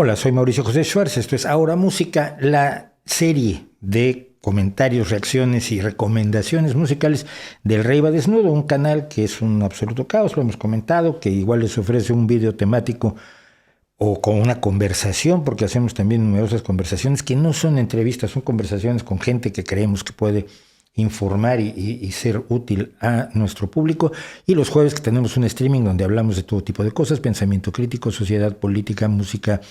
Hola, soy Mauricio José Schwartz, esto es Ahora Música, la serie de comentarios, reacciones y recomendaciones musicales del Rey Va Desnudo, un canal que es un absoluto caos, lo hemos comentado, que igual les ofrece un video temático o con una conversación, porque hacemos también numerosas conversaciones que no son entrevistas, son conversaciones con gente que creemos que puede informar y ser útil a nuestro público. Y los jueves que tenemos un streaming donde hablamos de todo tipo de cosas, pensamiento crítico, sociedad, política, música,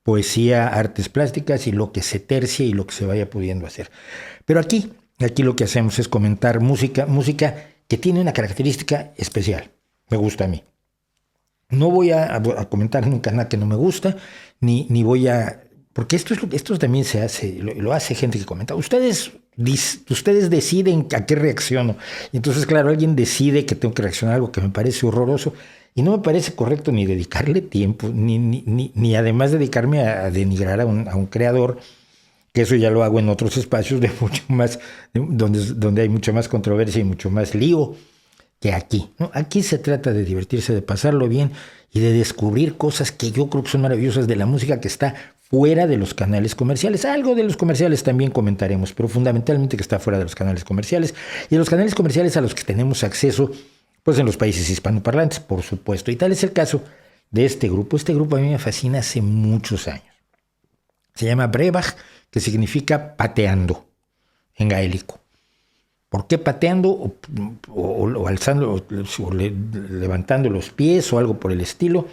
poesía, artes plásticas y lo que se tercie y lo que se vaya pudiendo hacer. Pero aquí lo que hacemos es comentar música que tiene una característica especial. Me gusta a mí. No voy a comentar nunca nada que no me gusta, ni voy a... Porque esto también se hace, lo hace gente que comenta. Ustedes deciden a qué reacciono. Y entonces, claro, alguien decide que tengo que reaccionar a algo que me parece horroroso y no me parece correcto ni dedicarle tiempo, ni además dedicarme a denigrar a un creador, que eso ya lo hago en otros espacios de mucho más, donde hay mucha más controversia y mucho más lío que aquí, ¿no? Aquí se trata de divertirse, de pasarlo bien y de descubrir cosas que yo creo que son maravillosas de la música que está fuera de los canales comerciales. Algo de los comerciales también comentaremos, pero fundamentalmente que está fuera de los canales comerciales y de los canales comerciales a los que tenemos acceso pues en los países hispanoparlantes, por supuesto. Y tal es el caso de este grupo. Este grupo a mí me fascina hace muchos años. Se llama Brevach, que significa pateando en gaélico. ¿Por qué pateando o alzando o levantando los pies o algo por el estilo?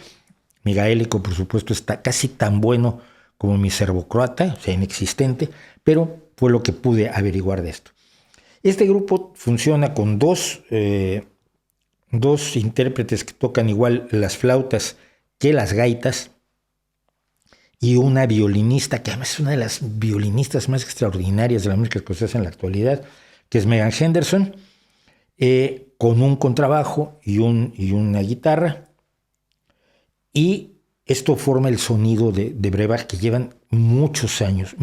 Mi gaélico, por supuesto, está casi tan bueno como mi serbocroata, o sea, inexistente, pero fue lo que pude averiguar de esto. Este grupo funciona con dos intérpretes que tocan igual las flautas que las gaitas y una violinista, que además es una de las violinistas más extraordinarias de la música escocesa en la actualidad, que es Megan Henderson, con un contrabajo y una guitarra. Y esto forma el sonido de Brevach, que llevan muchos años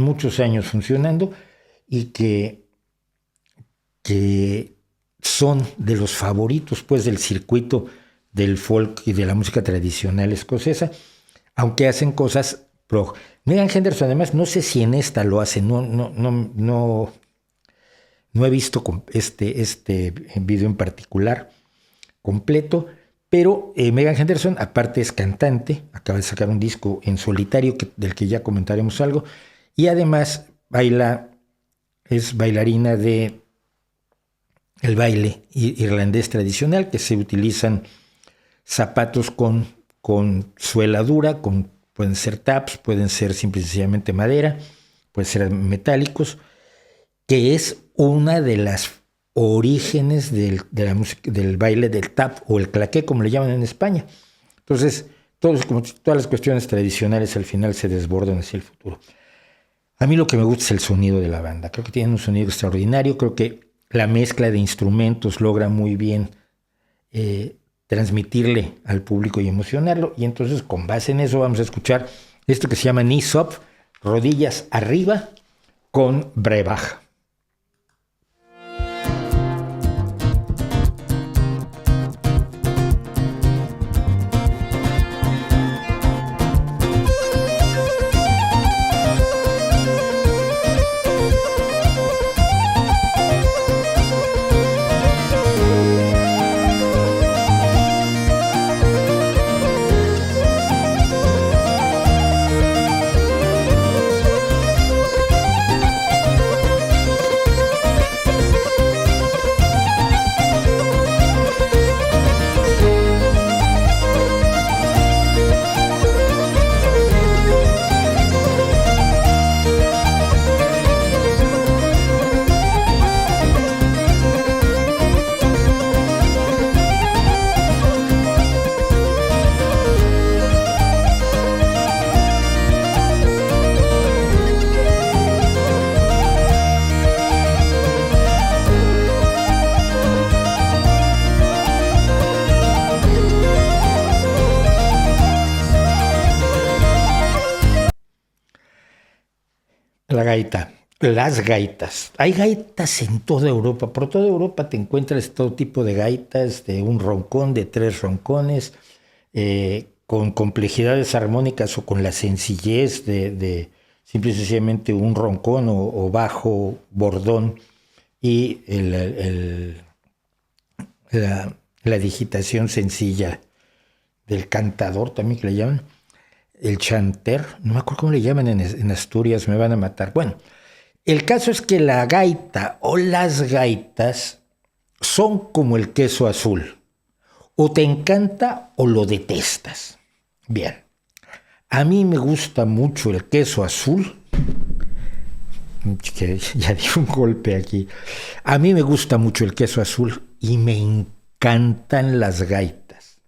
funcionando y que son de los favoritos pues, del circuito del folk y de la música tradicional escocesa, aunque hacen cosas prog. Megan Henderson, además, no sé si en esta lo hace, no he visto este video en particular completo, pero Megan Henderson aparte es cantante, acaba de sacar un disco en solitario del que ya comentaremos algo, y además es bailarina de el baile irlandés tradicional, que se utilizan zapatos con suela dura, pueden ser taps, pueden ser simple y sencillamente madera, pueden ser metálicos, que es una de las orígenes de la música, del baile del tap o el claqué, como le llaman en España. Entonces, todas las cuestiones tradicionales al final se desbordan hacia el futuro. A mí lo que me gusta es el sonido de la banda. Creo que tienen un sonido extraordinario. Creo que la mezcla de instrumentos logra muy bien transmitirle al público y emocionarlo. Y entonces, con base en eso, vamos a escuchar esto que se llama Knees Up, rodillas arriba, con Brevach. La gaita, las gaitas. Hay gaitas en toda Europa. Por toda Europa te encuentras todo tipo de gaitas, de un roncón, de 3 roncones, con complejidades armónicas o con la sencillez de simple y sencillamente un roncón o bajo bordón y la digitación sencilla del cantador, también que le llaman, el chanter, no me acuerdo cómo le llaman en Asturias, me van a matar. Bueno, el caso es que la gaita o las gaitas son como el queso azul, o te encanta o lo detestas. Bien, a mí me gusta mucho el queso azul, que ya di un golpe aquí. A mí me gusta mucho el queso azul y me encantan las gaitas.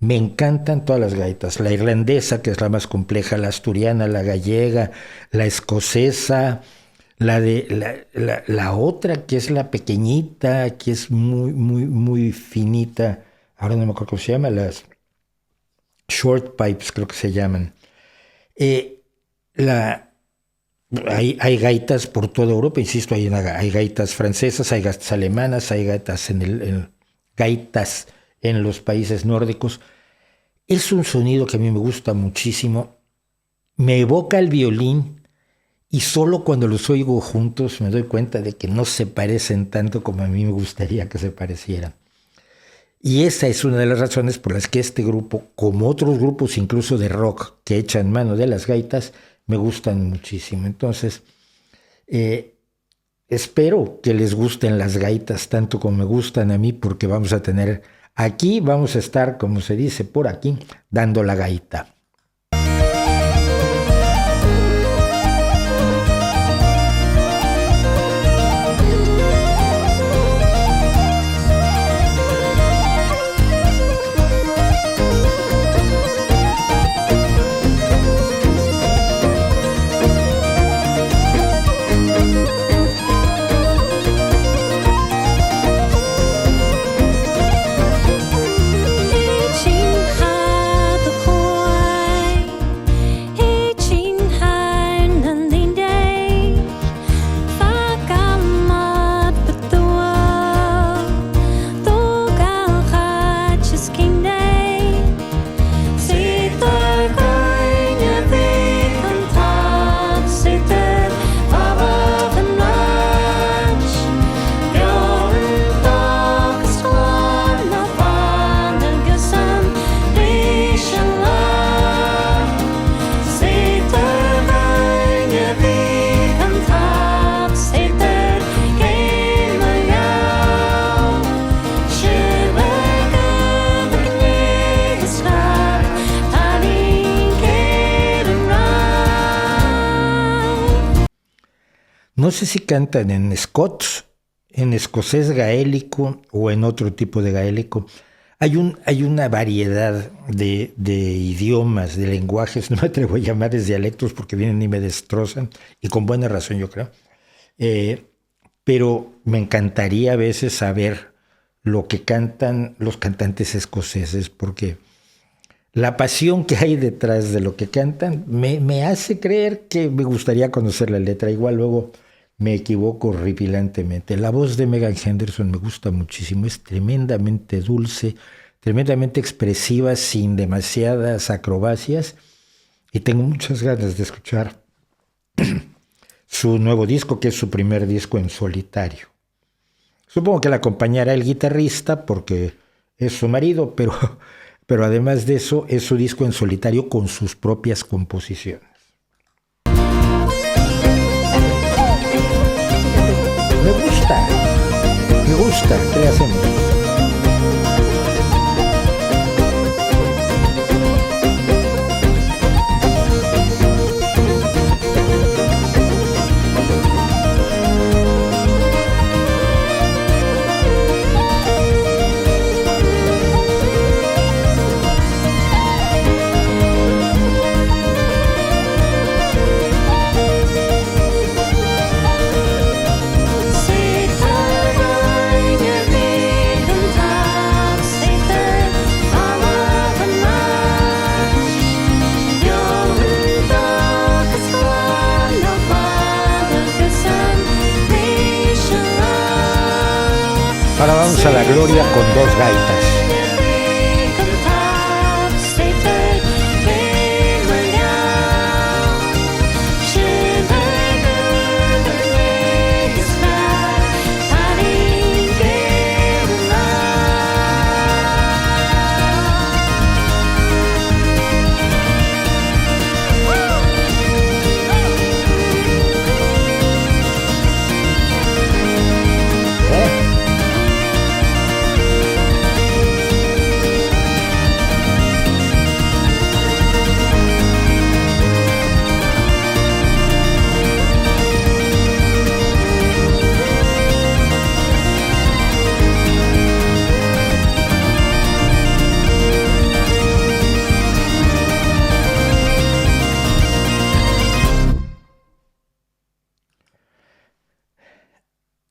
Me encantan todas las gaitas. La irlandesa, que es la más compleja, la asturiana, la gallega, la escocesa, la otra, que es la pequeñita, que es muy finita. Ahora no me acuerdo cómo se llama, las short pipes creo que se llaman. Hay gaitas por toda Europa, insisto, hay gaitas francesas, hay gaitas alemanas, hay gaitas gaitas en los países nórdicos. Es un sonido que a mí me gusta muchísimo, me evoca el violín y solo cuando los oigo juntos me doy cuenta de que no se parecen tanto como a mí me gustaría que se parecieran. Y esa es una de las razones por las que este grupo, como otros grupos incluso de rock que echan mano de las gaitas, me gustan muchísimo. Entonces, espero que les gusten las gaitas tanto como me gustan a mí, porque vamos a estar, como se dice por aquí, dando la gaita. No sé si cantan en scots, en escocés gaélico o en otro tipo de gaélico. Hay una variedad de idiomas, de lenguajes, no me atrevo a llamarles dialectos porque vienen y me destrozan, y con buena razón yo creo. Pero me encantaría a veces saber lo que cantan los cantantes escoceses, porque la pasión que hay detrás de lo que cantan me hace creer que me gustaría conocer la letra. Igual luego me equivoco horripilantemente. La voz de Megan Henderson me gusta muchísimo, es tremendamente dulce, tremendamente expresiva, sin demasiadas acrobacias, y tengo muchas ganas de escuchar su nuevo disco, que es su primer disco en solitario. Supongo que la acompañará el guitarrista porque es su marido, pero además de eso es su disco en solitario con sus propias composiciones. Me gusta, ¿qué hacemos? Ahora vamos a la gloria con dos gaitas.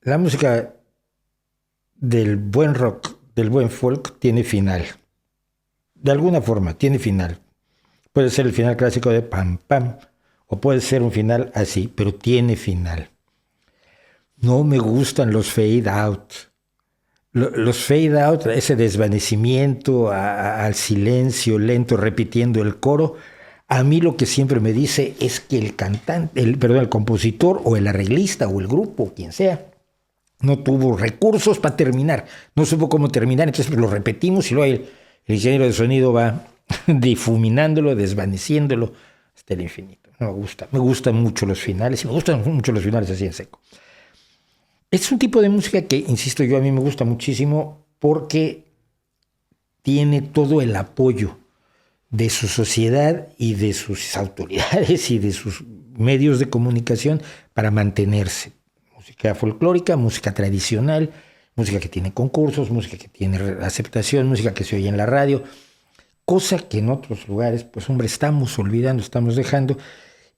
la música del buen rock, del buen folk, tiene final. De alguna forma, tiene final. Puede ser el final clásico de pam, pam, o puede ser un final así, pero tiene final. No me gustan los fade out. Los fade out, ese desvanecimiento al silencio lento repitiendo el coro, a mí lo que siempre me dice es que el cantante, el compositor o el arreglista o el grupo, quien sea, no tuvo recursos para terminar, no supo cómo terminar, entonces lo repetimos y luego el ingeniero de sonido va difuminándolo, desvaneciéndolo hasta el infinito. No me gustan mucho los finales, y me gustan mucho los finales así en seco. Es un tipo de música que, insisto yo, a mí me gusta muchísimo porque tiene todo el apoyo de su sociedad y de sus autoridades y de sus medios de comunicación para mantenerse. Música folclórica, música tradicional, música que tiene concursos, música que tiene aceptación, música que se oye en la radio, cosa que en otros lugares, pues hombre, estamos olvidando, estamos dejando,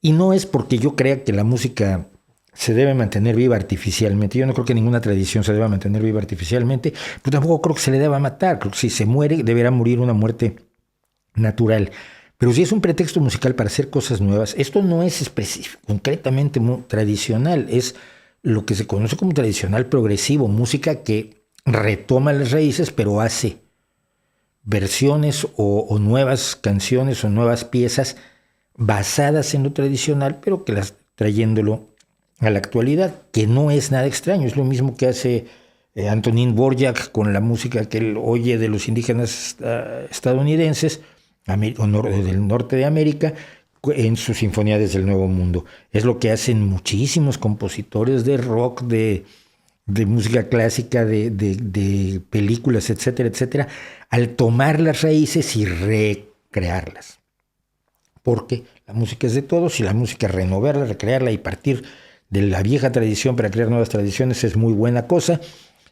y no es porque yo crea que la música se debe mantener viva artificialmente. Yo no creo que ninguna tradición se deba mantener viva artificialmente, pero tampoco creo que se le deba matar. Creo que si se muere, deberá morir una muerte natural. Pero si es un pretexto musical para hacer cosas nuevas, esto no es concretamente tradicional, es lo que se conoce como tradicional progresivo, música que retoma las raíces, pero hace versiones o nuevas canciones o nuevas piezas basadas en lo tradicional, pero que las trayéndolo a la actualidad, que no es nada extraño, es lo mismo que hace Antonín Dvorak con la música que él oye de los indígenas estadounidenses del norte de América en su Sinfonía desde el Nuevo Mundo. Es lo que hacen muchísimos compositores de rock, de música clásica, de películas, etcétera, etcétera, al tomar las raíces y recrearlas. Porque la música es de todos y la música renovarla, recrearla y partir de la vieja tradición para crear nuevas tradiciones es muy buena cosa.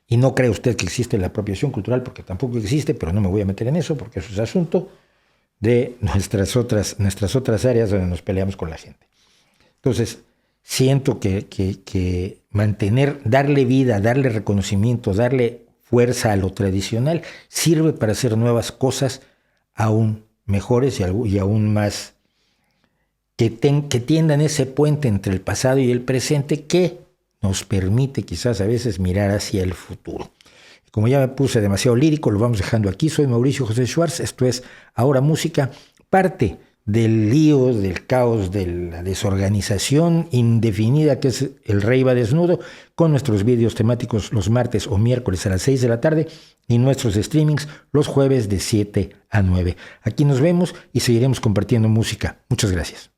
Y no cree usted que existe la apropiación cultural, porque tampoco existe, pero no me voy a meter en eso porque eso es asunto de nuestras otras áreas donde nos peleamos con la gente. Entonces, siento que darle vida, darle reconocimiento, darle fuerza a lo tradicional, sirve para hacer nuevas cosas aún mejores y aún más que tiendan ese puente entre el pasado y el presente que nos permite quizás a veces mirar hacia el futuro. Como ya me puse demasiado lírico, lo vamos dejando aquí. Soy Mauricio José Schwartz, esto es Ahora Música, parte del lío, del caos, de la desorganización indefinida que es El Rey va desnudo, con nuestros vídeos temáticos los martes o miércoles a las 6 de la tarde y nuestros streamings los jueves de 7 a 9. Aquí nos vemos y seguiremos compartiendo música. Muchas gracias.